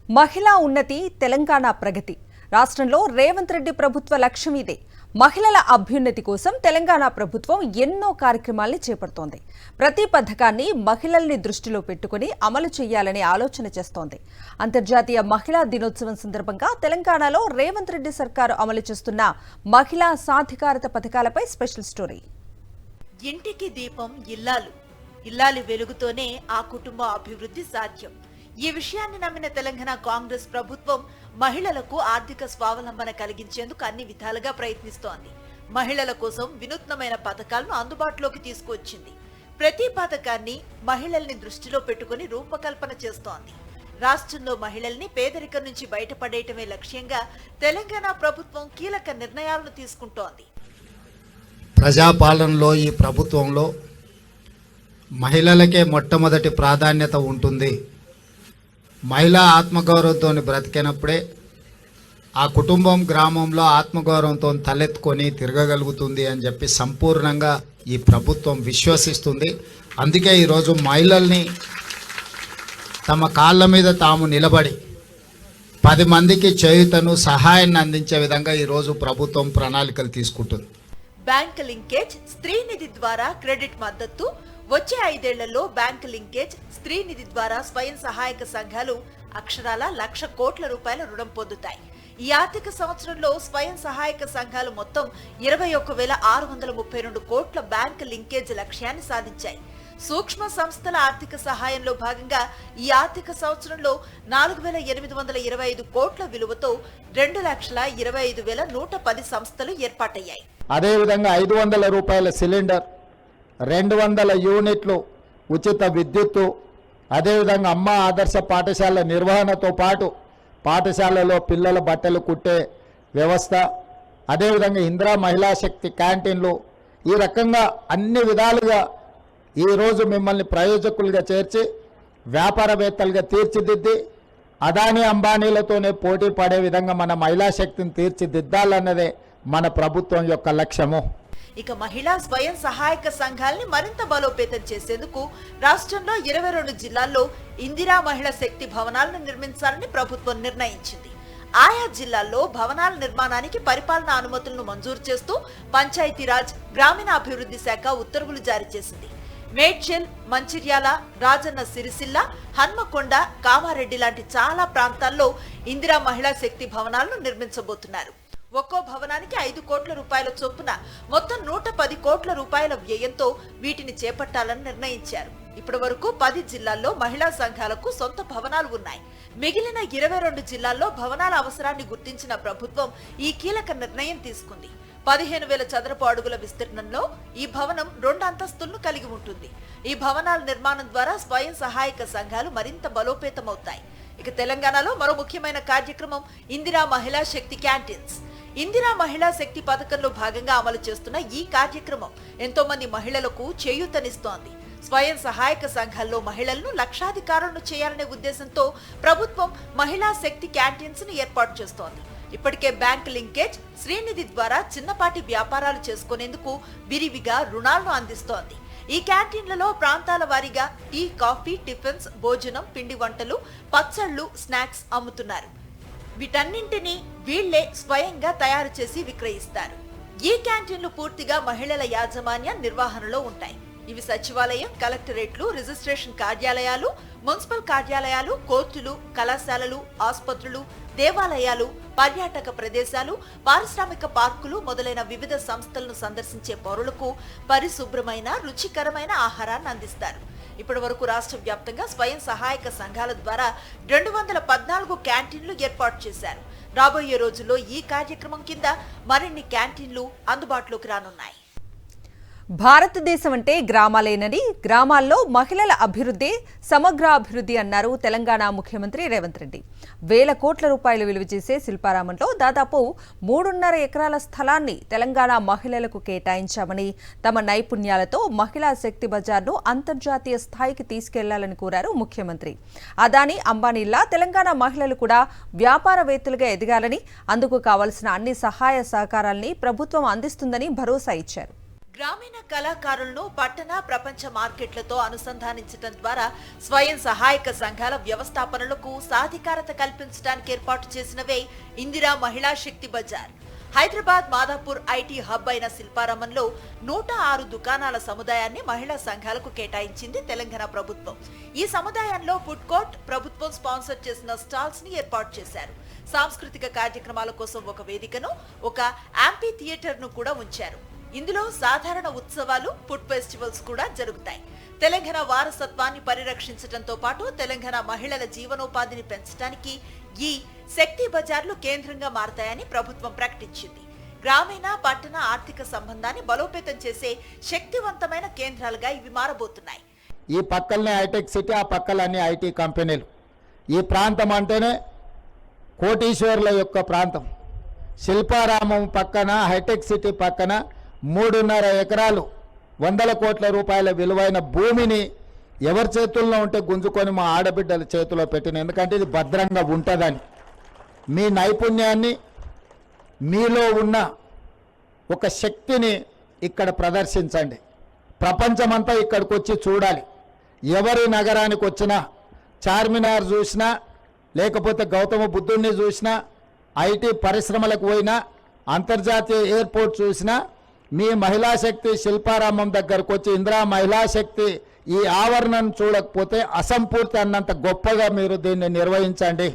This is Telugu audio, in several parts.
మహిళా ఉన్నతి తెలంగాణ ప్రగతి రాష్ట్రంలో రేవంత్ రెడ్డి ప్రభుత్వ లక్ష్యం ఇదే. మహిళల అభ్యున్నతి కోసం తెలంగాణ ప్రభుత్వం ఎన్నో కార్యక్రమాల్ని చేపడుతోంది. ప్రతి పథకాన్ని మహిళల్ని దృష్టిలో పెట్టుకుని అమలు చేయాలని ఆలోచన చేస్తోంది. అంతర్జాతీయ మహిళా దినోత్సవం సందర్భంగా తెలంగాణలో రేవంత్ రెడ్డి సర్కారు అమలు చేస్తున్న మహిళా సాధికారత పథకాలపై స్పెషల్ స్టోరీ. ఇంటికి దీపం ఇల్లాలు, ఇల్లాలి వెలుగుతోనే ఆ కుటుంబ అభివృద్ధి సాధ్యం. ఈ విషయాన్ని నమ్మిన తెలంగాణ కాంగ్రెస్ ప్రభుత్వం మహిళలకు ఆర్థిక స్వావలంబన కలిగించేందుకు అన్ని విధాలుగా ప్రయత్నిస్తోంది. మహిళల కోసం వినూత్నమైన పథకాలను అందుబాటులోకి తీసుకువచ్చింది. ప్రతి పథకాన్ని మహిళల్ని దృష్టిలో పెట్టుకుని రూపకల్పన చేస్తోంది. రాష్ట్రంలో మహిళల్ని పేదరికం నుంచి బయటపడేయటమే లక్ష్యంగా తెలంగాణ ప్రభుత్వం కీలక నిర్ణయాలను తీసుకుంటోంది. ప్రజాపాలనలో ఈ ప్రభుత్వంలో మహిళలకే మొట్టమొదటి ప్రాధాన్యత ఉంటుంది. మహిళా ఆత్మగౌరవంతో బ్రతికినప్పుడే ఆ కుటుంబం గ్రామంలో ఆత్మగౌరవంతో తలెత్తుకొని తిరగగలుగుతుంది అని చెప్పి సంపూర్ణంగా ఈ ప్రభుత్వం విశ్వసిస్తుంది. అందుకే ఈరోజు మహిళల్ని తమ కాళ్ళ మీద తాము నిలబడి 10 మందికి చేయూతను సహాయాన్ని అందించే విధంగా ఈరోజు ప్రభుత్వం ప్రణాళికలు తీసుకుంటుంది. బ్యాంక్ లింకేజ్, స్త్రీ నిధి ద్వారా క్రెడిట్ మద్దతు. వచ్చే 5 ఏళ్లలో బ్యాంక్ లింకేజ్, స్త్రీ నిధి ద్వారా స్వయం సహాయక సంఘాలు అక్షరాల 1,00,000 కోట్ల రూపాయల రుణం పొందుతాయి. ఈ ఆర్థిక సంవత్సరంలో స్వయం సహాయక సంఘాలు మొత్తం 21,632 కోట్ల బ్యాంక్ లింకేజ్ లక్ష్యాన్ని సాధించాయి. సూక్ష్మ సంస్థల ఆర్థిక సహాయంలో భాగంగా ఈ ఆర్థిక సంవత్సరంలో 4,825 కోట్ల విలువతో 2,25,110 సంస్థలు ఏర్పాటయ్యాయి. అదేవిధంగా 500 రూపాయల సిలిండర్, 200 యూనిట్లు ఉచిత విద్యుత్తు, అదేవిధంగా అమ్మ ఆదర్శ పాఠశాల నిర్వహణతో పాటు పాఠశాలలో పిల్లల బట్టలు కుట్టే వ్యవస్థ, అదేవిధంగా ఇందిరా మహిళా శక్తి క్యాంటీన్లు, ఈ రకంగా అన్ని విధాలుగా ఈరోజు మిమ్మల్ని ప్రయోజకులుగా చేర్చి వ్యాపారవేత్తలుగా తీర్చిదిద్ది అదానీ అంబానీలతోనే పోటీ పడే విధంగా మన మహిళా శక్తిని తీర్చిదిద్దాలన్నదే మన ప్రభుత్వం యొక్క లక్ష్యము. ఇక మహిళా స్వయం సహాయక సంఘాలని మరింత బలోపేతం చేసేందుకు రాష్ట్రంలో 22 జిల్లాల్లో ఇందిరా మహిళా శక్తి భవనాలను నిర్మించాలని ప్రభుత్వం నిర్ణయించింది. ఆయా జిల్లాల్లో భవనాల నిర్మాణానికి పరిపాలనా అనుమతులను మంజూరు చేస్తూ పంచాయతీరాజ్, గ్రామీణాభివృద్ధి శాఖ ఉత్తర్వులు జారీ చేసింది. మేడ్చల్, మంచిర్యాల, రాజన్న సిరిసిల్ల, హన్మకొండ, కామారెడ్డి లాంటి చాలా ప్రాంతాల్లో ఇందిరా మహిళా శక్తి భవనాలను నిర్మించబోతున్నారు. ఒక్కో భవనానికి 5 కోట్ల రూపాయల చొప్పున మొత్తం 110 కోట్ల రూపాయల వ్యయంతో వీటిని చేపట్టాలని నిర్ణయించారు. ఇప్పటి వరకు 10 జిల్లాల్లో మహిళా సంఘాలకు సొంత భవనాలు ఉన్నాయి. మిగిలిన 22 జిల్లాల్లో భవనాల అవసరాన్ని గుర్తించిన ప్రభుత్వం ఈ కీలక నిర్ణయం తీసుకుంది. 15,000 చదరపు అడుగుల విస్తీర్ణంలో ఈ భవనం 2 అంతస్తులను కలిగి ఉంటుంది. ఈ భవనాల నిర్మాణం ద్వారా స్వయం సహాయక సంఘాలు మరింత బలోపేతమవుతాయి. ఇక తెలంగాణలో మరో ముఖ్యమైన కార్యక్రమం ఇందిరా మహిళా శక్తి క్యాంటీన్స్. ఇందిరా మహిళా శక్తి పథకంలో భాగంగా అమలు చేస్తున్న ఈ కార్యక్రమం ఎంతో మంది మహిళలకు చేయూతనిస్తోంది. స్వయం సహాయక సంఘాల్లో మహిళలను లక్షాధికారులను చేయాలనే ఉద్దేశంతో ప్రభుత్వం మహిళా శక్తి క్యాంటీన్స్ ను ఏర్పాటు చేస్తోంది. ఇప్పటికే బ్యాంక్ లింకేజ్, శ్రీనిధి ద్వారా చిన్నపాటి వ్యాపారాలు చేసుకునేందుకు విరివిగా రుణాలను అందిస్తోంది. ఈ క్యాంటీన్లలో ప్రాంతాల వారీగా టీ, కాఫీ, టిఫిన్స్, భోజనం, పిండి వంటలు, పచ్చళ్లు, స్నాక్స్ అమ్ముతున్నారు. వీటన్నింటినీ వీళ్లే స్వయంగా తయారు చేసి విక్రయిస్తారు. ఈ క్యాంటీన్లు పూర్తిగా మహిళల యాజమాన్య నిర్వహణలో ఉంటాయి. ఇవి సచివాలయం, కలెక్టరేట్లు, రిజిస్ట్రేషన్ కార్యాలయాలు, మున్సిపల్ కార్యాలయాలు, కోర్టులు, కళాశాలలు, ఆసుపత్రులు, దేవాలయాలు, పర్యాటక ప్రదేశాలు, పారిశ్రామిక పార్కులు మొదలైన వివిధ సంస్థలను సందర్శించే పౌరులకు పరిశుభ్రమైన, రుచికరమైన ఆహారాన్ని అందిస్తారు. ఇప్పటి వరకు రాష్ట్ర వ్యాప్తంగా స్వయం సహాయక సంఘాల ద్వారా 214 క్యాంటీన్లు ఏర్పాటు చేశారు. రాబోయే రోజుల్లో ఈ కార్యక్రమం కింద మరిన్ని క్యాంటీన్లు అందుబాటులోకి రానున్నాయి. భారతదేశం అంటే గ్రామాలేనని, గ్రామాల్లో మహిళల అభివృద్ధి సమగ్రాభివృద్ధి అన్నారు తెలంగాణ ముఖ్యమంత్రి రేవంత్ రెడ్డి. 1,000 కోట్ల రూపాయలు విలువ చేసే శిల్పారామంలో దాదాపు 3.5 ఎకరాల స్థలాన్ని తెలంగాణ మహిళలకు కేటాయించామని, తమ నైపుణ్యాలతో మహిళా శక్తి బజార్ను అంతర్జాతీయ స్థాయికి తీసుకెళ్లాలని కోరారు ముఖ్యమంత్రి. అదానీ అంబానీల్లా తెలంగాణ మహిళలు కూడా వ్యాపారవేత్తలుగా ఎదగాలని, అందుకు కావలసిన అన్ని సహాయ సహకారాల్ని ప్రభుత్వం అందిస్తుందని భరోసా ఇచ్చారు. గ్రామీణ కళాకారులను పట్టణ ప్రపంచ మార్కెట్లతో అనుసంధానించడం ద్వారా స్వయం సహాయక సంఘాల వ్యవస్థాపనలకు సాధికారత కల్పించడానికి ఏర్పాటు చేసినవే ఇందిరా మహిళా శక్తి బజార్. హైదరాబాద్ మాదాపూర్ ఐటీ హబ్ అయిన శిల్పారామంలో 106 దుకాణాల సముదాయాన్ని మహిళా సంఘాలకు కేటాయించింది తెలంగాణ ప్రభుత్వం. ఈ సముదాయంలో ఫుడ్ కోర్ట్, ప్రభుత్వం స్పాన్సర్ చేసిన స్టాల్స్ ని ఏర్పాటు చేశారు. సాంస్కృతిక కార్యక్రమాల కోసం ఒక వేదికను, ఒక యాంపీ థియేటర్ ను కూడా ఉంచారు. ఇందులో సాధారణ ఉత్సవాలు, ఫుడ్ ఫెస్టివల్స్ కూడా జరుగుతాయి. తెలంగాణ వారసత్వాన్ని పరిరక్షించడంతో పాటు తెలంగాణ మహిళల జీవనోపాధిని పెంచడానికి ఈ శక్తి బజార్లు కేంద్రంగా మారతాయని ప్రభుత్వం ప్రకటించింది. గ్రామీణ పట్టణ ఆర్థిక సంబంధాన్ని బలోపేతం చేసే శక్తివంతమైన కేంద్రాలుగా ఇవి మారబోతున్నాయి. ఈ పక్కలనే హైటెక్ సిటీ, ఆ పక్కలన్నీ ఐటీ కంపెనీలు. ఈ ప్రాంతం అంటేనే కోటీశ్వర్ల యొక్క ప్రాంతం. శిల్పారామం పక్కన, హైటెక్ సిటీ పక్కన 3.5 ఎకరాలు 100 కోట్ల రూపాయల విలువైన భూమిని ఎవరి చేతుల్లో ఉంటే గుంజుకొని మా ఆడబిడ్డల చేతిలో పెట్టిన, ఎందుకంటే ఇది భద్రంగా ఉంటుందని. మీ నైపుణ్యాన్ని, మీలో ఉన్న ఒక శక్తిని ఇక్కడ ప్రదర్శించండి. ప్రపంచమంతా ఇక్కడికి వచ్చి చూడాలి. ఎవరి నగరానికి వచ్చినా, చార్మినార్ చూసినా, లేకపోతే గౌతమ బుద్ధుడిని చూసినా, ఐటీ పరిశ్రమలకు పోయినా, అంతర్జాతీయ ఎయిర్పోర్ట్ చూసినా, మీ మహిళా శక్తి శిల్పారామం దగ్గరకు వచ్చి ఇందిరా మహిళా శక్తి ఈ ఆవరణను చూడకపోతే అసంపూర్తి అన్నంత గొప్పగా మీరు దీన్ని నిర్వహించండి.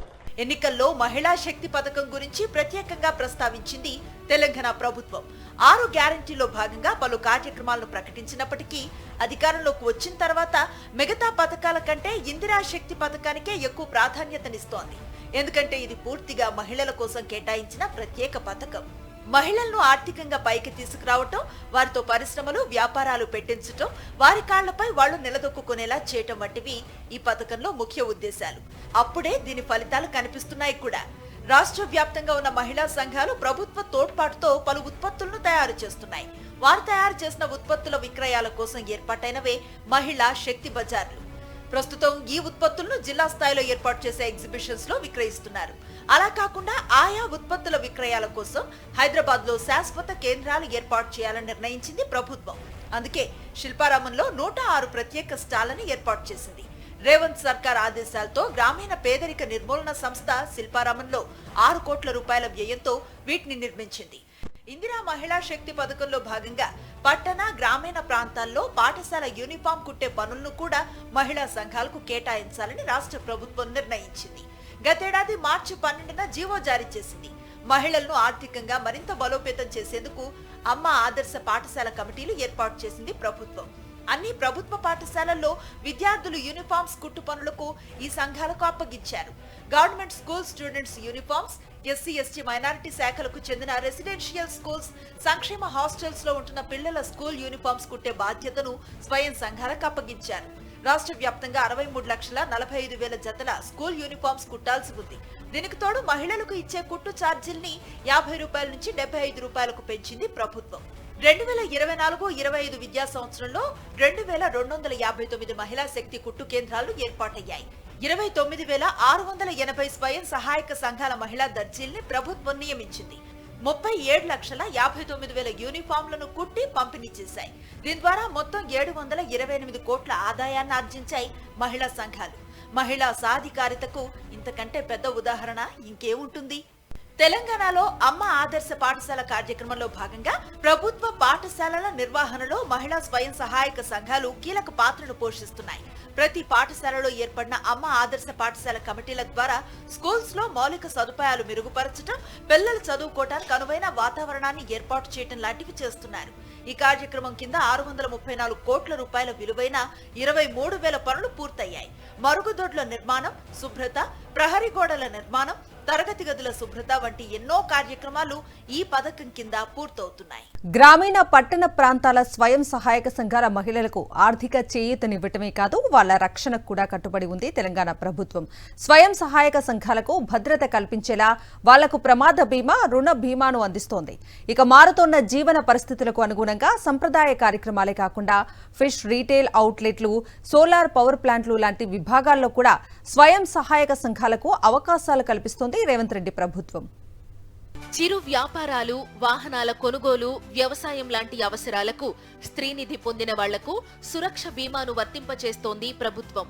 ఎన్నికల్లో మహిళా శక్తి పథకం గురించి ప్రత్యేకంగా ప్రస్తావించింది తెలంగాణ ప్రభుత్వం. 6 గ్యారంటీలో భాగంగా పలు కార్యక్రమాలను ప్రకటించినప్పటికీ అధికారంలోకి వచ్చిన తర్వాత మిగతా పథకాల కంటే ఇందిరా శక్తి పథకానికే ఎక్కువ ప్రాధాన్యతనిస్తోంది. ఎందుకంటే ఇది పూర్తిగా మహిళల కోసం కేటాయించిన ప్రత్యేక పథకం. మహిళలను ఆర్థికంగా పైకి తీసుకురావటం, వారితో పరిశ్రమలు, వ్యాపారాలు పెట్టించటం, వారి కాళ్లపై వాళ్లు నిలదొక్కునేలా చేయటం వంటివి ఈ పథకంలో ముఖ్య ఉద్దేశాలు. అప్పుడే దీని ఫలితాలు కనిపిస్తున్నాయి కూడా. రాష్ట్ర వ్యాప్తంగా ఉన్న మహిళా సంఘాలు ప్రభుత్వ తోడ్పాటుతో పలు ఉత్పత్తులను తయారు చేస్తున్నాయి. వారు తయారు చేసిన ఉత్పత్తుల విక్రయాల కోసం ఏర్పాటైనవే మహిళా శక్తి బజార్లు. ప్రస్తుతం ఈ ఉత్పత్తులను జిల్లా స్థాయిలో ఏర్పాటు చేసే ఎగ్జిబిషన్స్ లో విక్రయిస్తున్నారు. అలా కాకుండా ఆయా ఉత్పత్తుల విక్రయాల కోసం హైదరాబాద్ లో శాశ్వత కేంద్రాలు ఏర్పాటు చేయాలని నిర్ణయించింది ప్రభుత్వం. అందుకే శిల్పారామంలో 106 ప్రత్యేక స్టాళ్లను ఏర్పాటు చేసింది. రేవంత్ సర్కార్ ఆదేశాలతో గ్రామీణ పేదరిక నిర్మూలన సంస్థ శిల్పారామంలో 6 కోట్ల రూపాయల వ్యయంతో వీటిని నిర్మించింది. ఇందిరా మహిళా శక్తి పథకంలో భాగంగా పట్టణ, గ్రామీణ ప్రాంతాల్లో పాఠశాల యూనిఫామ్ కుట్టే పనులను కూడా మహిళా సంఘాలకు కేటాయించాలని రాష్ట్ర ప్రభుత్వం నిర్ణయించింది. గతేడాది మార్చి 12న జీవో జారీ చేసింది. మహిళలను ఆర్థికంగా మరింత బలోపేతం చేసేందుకు అమ్మ ఆదర్శ పాఠశాల కమిటీలు ఏర్పాటు చేసింది ప్రభుత్వం. అన్ని ప్రభుత్వ పాఠశాలల్లో విద్యార్థులు యూనిఫామ్స్ కుట్టు పనులకు ఈ సంఘాలకు అప్పగించారు. Government school students uniforms, SC, ST, minority శాఖలకు చెందిన రెసిడెన్షియల్ స్కూల్స్, సంక్షేమ హాస్టల్స్ లో ఉంటున్న పిల్లల స్కూల్ యూనిఫామ్స్ కుట్టే బాధ్యతను స్వయం సంఘాలకు అప్పగించారు. రాష్ట్ర వ్యాప్తంగా 63,45,000 జతల స్కూల్ యూనిఫామ్స్ కుట్టాల్సి ఉంది. దీనికి తోడు మహిళలకు ఇచ్చే కుట్టు ఛార్జీల్ని 50 రూపాయల నుంచి 75 రూపాయలకు పెంచింది ప్రభుత్వం. 2024-25 విద్యా సంవత్సరంలో 2,259 మహిళా శక్తి కుట్టు కేంద్రాలు ఏర్పాటయ్యాయి. 29,680 స్వయం సహాయక సంఘాల మహిళా దర్జీల్ని ప్రభుత్వం నియమించింది. 37,59,000 యూనిఫామ్లను కుట్టి పంపిణీ చేశాయి. దీని ద్వారా మొత్తం 728 కోట్ల ఆదాయాన్ని ఆర్జించాయి మహిళా సంఘాలు. మహిళా సాధికారితకు ఇంతకంటే పెద్ద ఉదాహరణ ఇంకేముంటుంది? తెలంగాణలో అమ్మ ఆదర్శ పాఠశాల కార్యక్రమంలో భాగంగా ప్రభుత్వ పాఠశాలల నిర్వహణలో మహిళా స్వయం సహాయక సంఘాలు కీలక పాత్రను పోషిస్తున్నాయి. ప్రతి పాఠశాలలో ఏర్పడిన అమ్మ ఆదర్శ పాఠశాల కమిటీల ద్వారా స్కూల్స్ లో మౌలిక సదుపాయాలు మెరుగుపరచడం, పిల్లలు చదువుకోవడానికి అనువైన వాతావరణాన్ని ఏర్పాటు చేయడం లాంటివి చేస్తున్నారు. ఈ కార్యక్రమం కింద 634 కోట్ల రూపాయల విలువైన 23,000 పనులు పూర్తయ్యాయి. మరుగుదొడ్ల నిర్మాణం, శుభ్రత, ప్రహరీ గోడల నిర్మాణం, తరగతి గదుల శుభ్రత వంటి ఎన్నో కార్యక్రమాలు ఈ పథకం కింద పూర్తవుతున్నాయి. గ్రామీణ పట్టణ ప్రాంతాల స్వయం సహాయక సంఘాల మహిళలకు ఆర్థిక చేయూతనివ్వటమే కాదు, వాళ్ల రక్షణకు కూడా కట్టుబడి ఉంది తెలంగాణ ప్రభుత్వం. స్వయం సహాయక సంఘాలకు భద్రత కల్పించేలా వాళ్లకు ప్రమాద బీమా, రుణ బీమాను అందిస్తోంది. ఇక మారుతోన్న జీవన పరిస్థితులకు అనుగుణంగా సంప్రదాయ కార్యక్రమాలే కాకుండా ఫిష్ రీటైల్ అవుట్లెట్లు, సోలార్ పవర్ ప్లాంట్లు లాంటి విభాగాల్లో కూడా స్వయం సహాయక సంఘాలకు అవకాశాలు కల్పిస్తోంది రేవంత్ రెడ్డి ప్రభుత్వం. చిరు వ్యాపారాలు, వాహనాల కొనుగోలు, వ్యవసాయం లాంటి అవసరాలకు స్త్రీనిధి పొందిన వాళ్లకు సురక్ష బీమాను వర్తింపచేస్తోంది ప్రభుత్వం.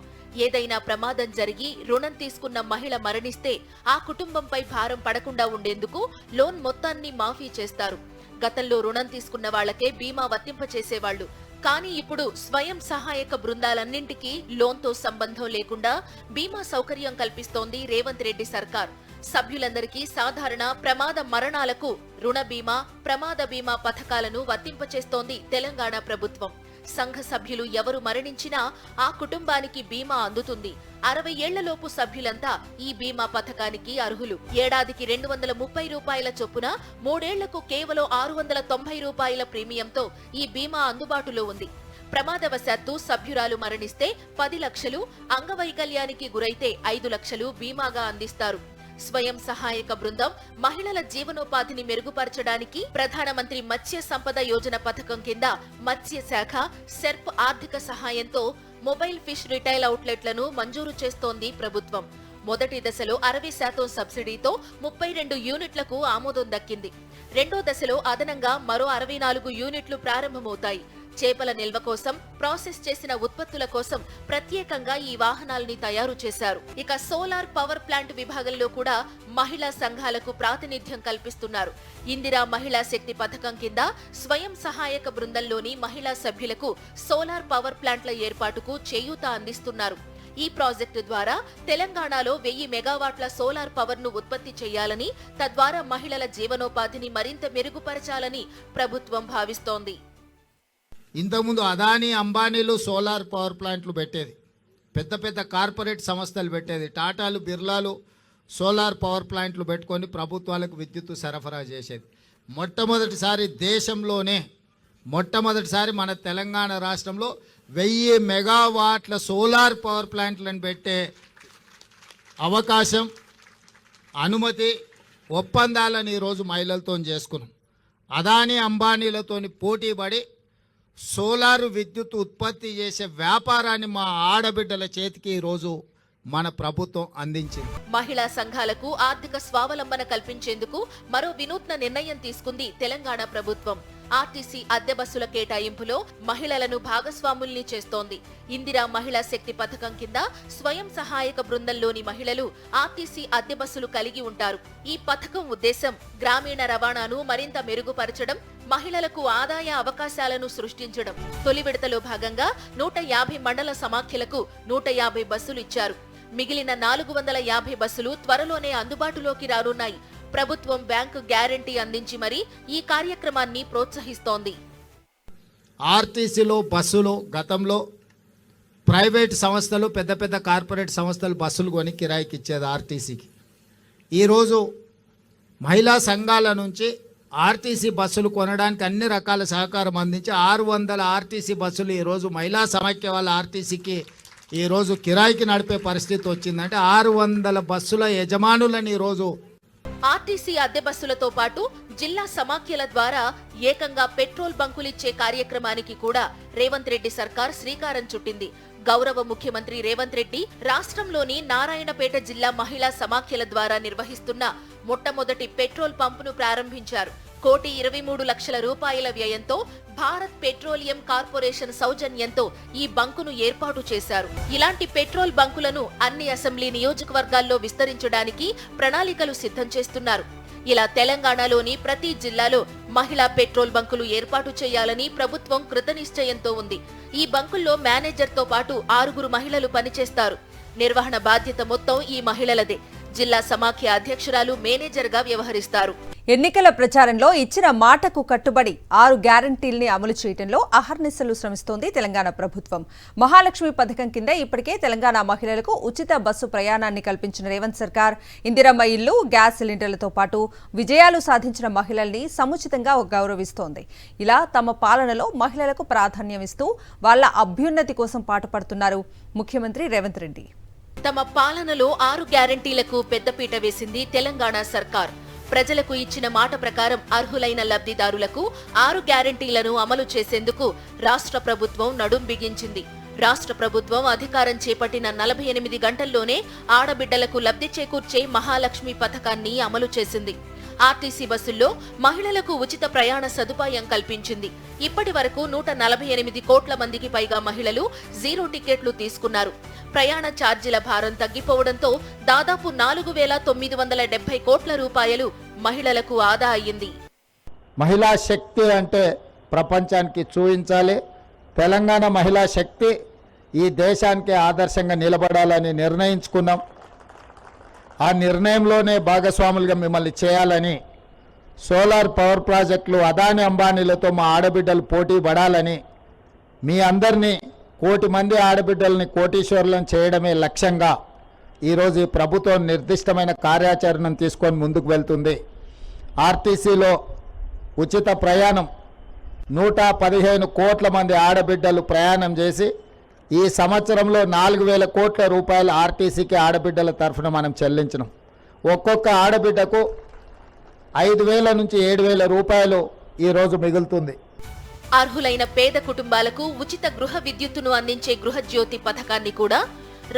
ఏదైనా ప్రమాదం జరిగి రుణం తీసుకున్న మహిళ మరణిస్తే ఆ కుటుంబంపై భారం పడకుండా ఉండేందుకు లోన్ మొత్తాన్ని మాఫీ చేస్తారు. గతంలో రుణం తీసుకున్న వాళ్లకే బీమా వర్తింపచేసేవాళ్లు. కానీ ఇప్పుడు స్వయం సహాయక బృందాలన్నింటికీ లోన్తో సంబంధం లేకుండా బీమా సౌకర్యం కల్పిస్తోంది రేవంత్ రెడ్డి సర్కార్. సభ్యులందరికీ సాధారణ ప్రమాద మరణాలకు రుణ బీమా, ప్రమాద బీమా పథకాలను వర్తింపచేస్తోంది తెలంగాణ ప్రభుత్వం. సంఘ సభ్యులు ఎవరు మరణించినా ఆ కుటుంబానికి బీమా అందుతుంది. 60 ఏళ్లలోపు సభ్యులంతా ఈ బీమా పథకానికి అర్హులు. ఏడాదికి 230 రూపాయల చొప్పున 3 ఏళ్లకు కేవలం 690 రూపాయల ప్రీమియంతో ఈ బీమా అందుబాటులో ఉంది. ప్రమాదవశాత్తు సభ్యురాలు మరణిస్తే 10 లక్షలు, అంగవైకల్యానికి గురైతే 5 లక్షలు బీమాగా అందిస్తారు. స్వయం సహాయక బృందం మహిళల జీవనోపాధిని మెరుగుపరచడానికి ప్రధానమంత్రి మత్స్య సంపద యోజన పథకం కింద మత్స్య శాఖ, సెర్ప్ ఆర్థిక సహాయంతో మొబైల్ ఫిష్ రిటైల్ అవుట్లెట్లను మంజూరు చేస్తోంది ప్రభుత్వం. మొదటి దశలో 60% సబ్సిడీతో 32 యూనిట్లకు ఆమోదం దక్కింది. రెండో దశలో అదనంగా మరో 64 యూనిట్లు ప్రారంభమవుతాయి. చేపల నిల్వ కోసం, ప్రాసెస్ చేసిన ఉత్పత్తుల కోసం ప్రత్యేకంగా ఈ వాహనాల్ని తయారు చేశారు. ఇక సోలార్ పవర్ ప్లాంట్ విభాగంలో కూడా మహిళా సంఘాలకు ప్రాతినిధ్యం కల్పిస్తున్నారు. ఇందిరా మహిళా శక్తి పథకం కింద స్వయం సహాయక బృందంలోని మహిళా సభ్యులకు సోలార్ పవర్ ప్లాంట్ల ఏర్పాటుకు చేయూత అందిస్తున్నారు. ఈ ప్రాజెక్టు ద్వారా తెలంగాణలో 1000 మెగావాట్ల సోలార్ పవర్ ను ఉత్పత్తి చేయాలని, తద్వారా మహిళల జీవనోపాధిని మరింత మెరుగుపరచాలని ప్రభుత్వం భావిస్తోంది. ఇంతకుముందు అదానీ, అంబానీలు సోలార్ పవర్ ప్లాంట్లు పెట్టేది, పెద్ద పెద్ద కార్పొరేట్ సంస్థలు పెట్టేది. టాటాలు, బిర్లాలు సోలార్ పవర్ ప్లాంట్లు పెట్టుకొని ప్రభుత్వాలకు విద్యుత్తు సరఫరా చేసేది. మొట్టమొదటిసారి మన తెలంగాణ రాష్ట్రంలో 1000 మెగావాట్ల సోలార్ పవర్ ప్లాంట్లను పెట్టే అవకాశం, అనుమతి, ఒప్పందాలను ఈరోజు మహిళలతో చేసుకున్నాం. అదానీ, అంబానీలతో పోటీపడి సోలారు విద్యుత్ ఉత్పత్తి చేసే వ్యాపారాన్ని మా ఆడబిడ్డల చేతికి ఈరోజు మన ప్రభుత్వం అందించింది. మహిళా సంఘాలకు ఆర్థిక స్వావలంబన కల్పించేందుకు మరో వినూత్న నిర్ణయం తీసుకుంది తెలంగాణ ప్రభుత్వం. ఆర్టీసీ అద్దె బస్సుల కేటాయింపులో మహిళలను భాగస్వాముల్ని చేస్తోంది. ఇందిరా మహిళా శక్తి పథకం కింద స్వయం సహాయక బృందంలోని మహిళలు ఆర్టీసీ అద్దె బస్సులు కలిగి ఉంటారు. ఈ పథకం ఉద్దేశం గ్రామీణ రవాణాను మరింత మెరుగుపరచడం, మహిళలకు ఆదాయ అవకాశాలను సృష్టించడం. తొలి విడతలో భాగంగా 150 మండల సమాఖ్యలకు 150 బస్సులు ఇచ్చారు. మిగిలిన 450 బస్సులు త్వరలోనే అందుబాటులోకి రానున్నాయి. ప్రభుత్వం బ్యాంకు గ్యారంటీ అందించి మరీ ఈ కార్యక్రమాన్ని ప్రోత్సహిస్తోంది. ఆర్టీసీలో బస్సులు గతంలో ప్రైవేట్ సంస్థలు, పెద్ద పెద్ద కార్పొరేట్ సంస్థలు బస్సులు కొని కిరాయికి ఇచ్చేది ఆర్టీసీకి. ఈరోజు మహిళా సంఘాల నుంచి ఆర్టీసీ బస్సులు కొనడానికి అన్ని రకాల సహకారం అందించి 600 ఆర్టీసీ బస్సులు ఈరోజు మహిళా సమైక్య వాళ్ళ ఆర్టీసీకి ఈరోజు కిరాయికి నడిపే పరిస్థితి వచ్చిందంటే 600 బస్సుల యజమానులను ఈరోజు ఆర్టీసీ అద్దె బస్సులతో పాటు జిల్లా సమాఖ్యల ద్వారా ఏకంగా పెట్రోల్ బంకులిచ్చే కార్యక్రమానికి కూడా రేవంత్ రెడ్డి సర్కార్ శ్రీకారం చుట్టింది. గౌరవ ముఖ్యమంత్రి రేవంత్ రెడ్డి రాష్ట్రంలోని నారాయణపేట జిల్లా మహిళా సమాఖ్యల ద్వారా నిర్వహిస్తున్న మొట్టమొదటి పెట్రోల్ పంపును ప్రారంభించారు. 1,23,00,000 రూపాయల వ్యయంతో భారత్ పెట్రోలియం కార్పొరేషన్ సౌజన్యంతో ఈ బంకును ఏర్పాటు చేశారు. ఇలాంటి పెట్రోల్ బంకులను అన్ని అసెంబ్లీ నియోజకవర్గాల్లో విస్తరించడానికి ప్రణాళికలు సిద్ధం చేస్తున్నారు. ఇలా తెలంగాణలోని ప్రతి జిల్లాలో మహిళా పెట్రోల్ బంకులు ఏర్పాటు చేయాలని ప్రభుత్వం కృతనిశ్చయంతో ఉంది. ఈ బంకుల్లో మేనేజర్తో పాటు 6 మహిళలు పనిచేస్తారు. నిర్వహణ బాధ్యత మొత్తం ఈ మహిళలదే. జిల్లా సమాఖ్య అధ్యక్షురాలు మేనేజర్గా వ్యవహరిస్తారు. ఎన్నికల ప్రచారంలో ఇచ్చిన మాటకు కట్టుబడి 6 గ్యారంటీల్ని అమలు చేయడంలో అహర్నిశలు శ్రమిస్తోంది తెలంగాణ ప్రభుత్వం. మహాలక్ష్మి పథకం కింద ఇప్పటికే తెలంగాణ మహిళలకు ఉచిత బస్సు ప్రయాణాన్ని కల్పించిన రేవంత్ సర్కార్ ఇందిరమ్మ ఇల్లు, గ్యాస్ సిలిండర్లతో పాటు విజయాలు సాధించిన మహిళల్ని సముచితంగా గౌరవిస్తోంది. ఇలా తమ పాలనలో మహిళలకు ప్రాధాన్యం ఇస్తూ వాళ్ల అభ్యున్నతి కోసం పాటుపడుతున్నారు ముఖ్యమంత్రి రేవంత్ రెడ్డి. తమ పాలనలో 6 గ్యారంటీలకు పెద్దపీట వేసింది తెలంగాణ సర్కార్. ప్రజలకు ఇచ్చిన మాట ప్రకారం అర్హులైన లబ్ధిదారులకు 6 గ్యారంటీలను అమలు చేసేందుకు రాష్ట్ర ప్రభుత్వం నడుం బిగించింది. రాష్ట్ర ప్రభుత్వం అధికారం చేపట్టిన 48 గంటల్లోనే ఆడబిడ్డలకు లబ్ధి చేకూర్చే మహాలక్ష్మి పథకాన్ని అమలు చేసింది. ఆర్టీసీ బస్సుల్లో మహిళలకు ఉచిత ప్రయాణ సదుపాయం కల్పించింది. ఇప్పటి వరకు 148 కోట్ల మందికి పైగా మహిళలు జీరో టికెట్లు తీసుకున్నారు. ప్రయాణ ఛార్జీల భారం తగ్గిపోవడంతో దాదాపు 4,970 కోట్ల రూపాయలు మహిళలకు ఆదా అయ్యింది. మహిళా శక్తి అంటే ప్రపంచానికి చూపించాలి. తెలంగాణ మహిళా శక్తి ఈ దేశానికి ఆదర్శంగా నిలబడాలని నిర్ణయించుకున్నాం. ఆ నిర్ణయంలోనే భాగస్వాములుగా మిమ్మల్ని చేయాలని, సోలార్ పవర్ ప్రాజెక్టులు అదాని అంబానీలతో మా ఆడబిడ్డలు పోటీ పడాలని, మీ అందరినీ 1 కోటి మంది ఆడబిడ్డల్ని కోటీశ్వరులను చేయడమే లక్ష్యంగా ఈరోజు ఈ ప్రభుత్వం నిర్దిష్టమైన కార్యాచరణను తీసుకొని ముందుకు వెళ్తుంది. ఆర్టీసీలో ఉచిత ప్రయాణం 115 కోట్ల మంది ఆడబిడ్డలు ప్రయాణం చేసి ఈ సంవత్సరంలో 4,000 కోట్ల రూపాయలు ఆర్టీసీకి ఆడబిడ్డల తరఫున మనం చెల్లించినాం. ఒక్కొక్క ఆడబిడ్డకు 5,000 నుంచి 7,000 రూపాయలు ఈరోజు మిగులుతుంది. అర్హులైన పేద కుటుంబాలకు ఉచిత గృహ విద్యుత్తును అందించే గృహజ్యోతి పథకాన్ని కూడా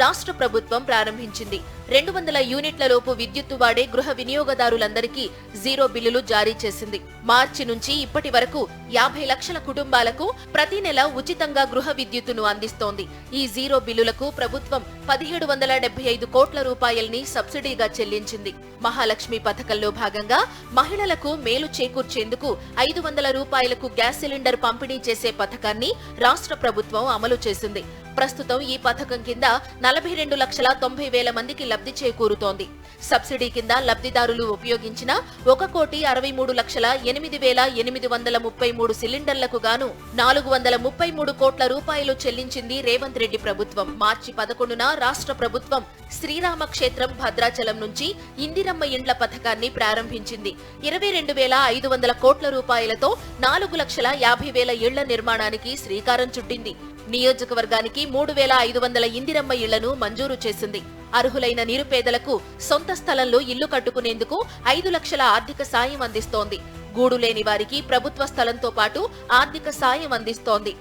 రాష్ట్ర ప్రభుత్వం ప్రారంభించింది. 200 యూనిట్లలోపు విద్యుత్తు వాడే గృహ వినియోగదారులందరికీ జీరో బిల్లులు జారీ చేసింది. మార్చి నుంచి ఇప్పటి వరకు 50 లక్షల కుటుంబాలకు ప్రతి నెల ఉచితంగా గృహ విద్యుత్తును అందిస్తోంది. ఈ జీరో బిల్లులకు ప్రభుత్వం 1,775 కోట్ల రూపాయల్ని సబ్సిడీగా చెల్లించింది. మహాలక్ష్మి పథకంలో భాగంగా మహిళలకు మేలు చేకూర్చేందుకు 500 రూపాయలకు గ్యాస్ సిలిండర్ పంపిణీ చేసే పథకాన్ని రాష్ట్ర ప్రభుత్వం అమలు చేసింది. ప్రస్తుతం ఈ పథకం కింద 42,90,000 మందికి లబ్ధి చేకూరుతోంది. సబ్సిడీ కింద లబ్ధిదారులు ఉపయోగించిన 1,63,08,833 సిలిండర్లకు గాను 433 కోట్ల రూపాయలు చెల్లించింది రేవంత్ రెడ్డి ప్రభుత్వం. మార్చి 11న రాష్ట్ర ప్రభుత్వం శ్రీరామక్షేత్రం భద్రాచలం నుంచి ఇందిరమ్మ ఇండ్ల పథకాన్ని ప్రారంభించింది. 22,500 కోట్ల రూపాయలతో 4,50,000 ఇళ్ల నిర్మాణానికి శ్రీకారం చుట్టింది. నియోజకవర్గానికి 3,500 ఇందిరమ్మ ఇళ్లను మంజూరు చేసింది. అర్హులైన నిరుపేదలకు సొంత స్థలంలో ఇల్లు కట్టుకునేందుకు 5 లక్షల ఆర్థిక సాయం అందిస్తోంది. గూడు లేని వారికి ప్రభుత్వ స్థలంతో పాటు ఆర్థిక సాయం అందిస్తోంది.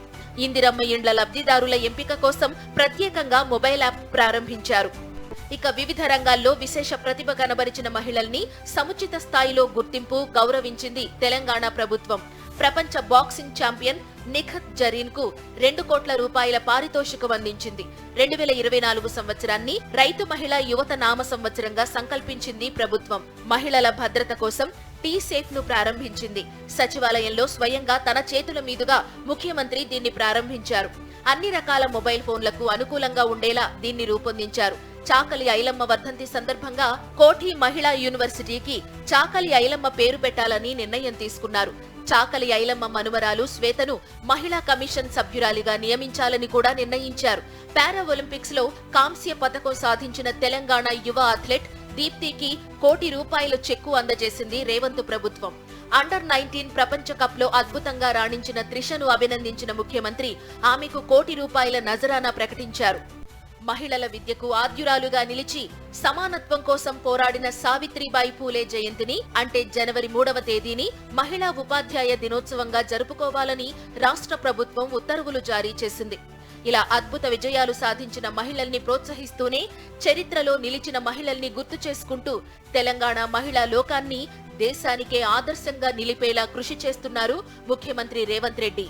ఇందిరమ్మ ఇండ్ల లబ్ధిదారుల ఎంపిక కోసం ప్రత్యేకంగా మొబైల్ యాప్ ప్రారంభించారు. ఇక వివిధ రంగాల్లో విశేష ప్రతిభ కనబరిచిన మహిళల్ని సముచిత స్థాయిలో గుర్తింపు, గౌరవించింది తెలంగాణ ప్రభుత్వం. ప్రపంచ బాక్సింగ్ ఛాంపియన్ నిఖత్ జరీన్ కు 2 కోట్ల రూపాయల పారితోషికం అందించింది. 2024 సంవత్సరాన్ని రైతు మహిళా యువత నామ సంవత్సరంగా సంకల్పించింది ప్రభుత్వం. మహిళల భద్రత కోసం టీ-సేఫ్ ను ప్రారంభించింది. సచివాలయంలో స్వయంగా తన చేతుల మీదుగా ముఖ్యమంత్రి దీన్ని ప్రారంభించారు. అన్ని రకాల మొబైల్ ఫోన్లకు అనుకూలంగా ఉండేలా దీన్ని రూపొందించారు. చాకలి ఐలమ్మ వర్ధంతి సందర్భంగా కోఠి మహిళా యూనివర్సిటీకి చాకలి ఐలమ్మ పేరు పెట్టాలని నిర్ణయం తీసుకున్నారు. చాకలి ఐలమ్మ మనుమరాలు శ్వేతను మహిళా కమిషన్ సభ్యురాలిగా నియమించాలని కూడా నిర్ణయించారు. పారా ఒలింపిక్స్ లో కాంస్య పతకం సాధించిన తెలంగాణ యువ అథ్లెట్ దీప్తికి 1 కోటి రూపాయల చెక్కు అందజేసింది రేవంత్ ప్రభుత్వం. అండర్-19 ప్రపంచ కప్ లో అద్భుతంగా రాణించిన త్రిషను అభినందించిన ముఖ్యమంత్రి ఆమెకు 1 కోటి రూపాయల నజరానా ప్రకటించారు. మహిళల విద్యకు ఆద్యురాలుగా నిలిచి సమానత్వం కోసం పోరాడిన సావిత్రిబాయి పూలే జయంతిని అంటే జనవరి 3వ తేదీని మహిళా ఉపాధ్యాయ దినోత్సవంగా జరుపుకోవాలని రాష్ట్ర ప్రభుత్వం ఉత్తర్వులు జారీ చేసింది. ఇలా అద్భుత విజయాలు సాధించిన మహిళల్ని ప్రోత్సహిస్తూనే చరిత్రలో నిలిచిన మహిళల్ని గుర్తు చేసుకుంటూ తెలంగాణ మహిళా లోకాన్ని దేశానికే ఆదర్శంగా నిలిపేలా కృషి చేస్తున్నారు ముఖ్యమంత్రి రేవంత్ రెడ్డి.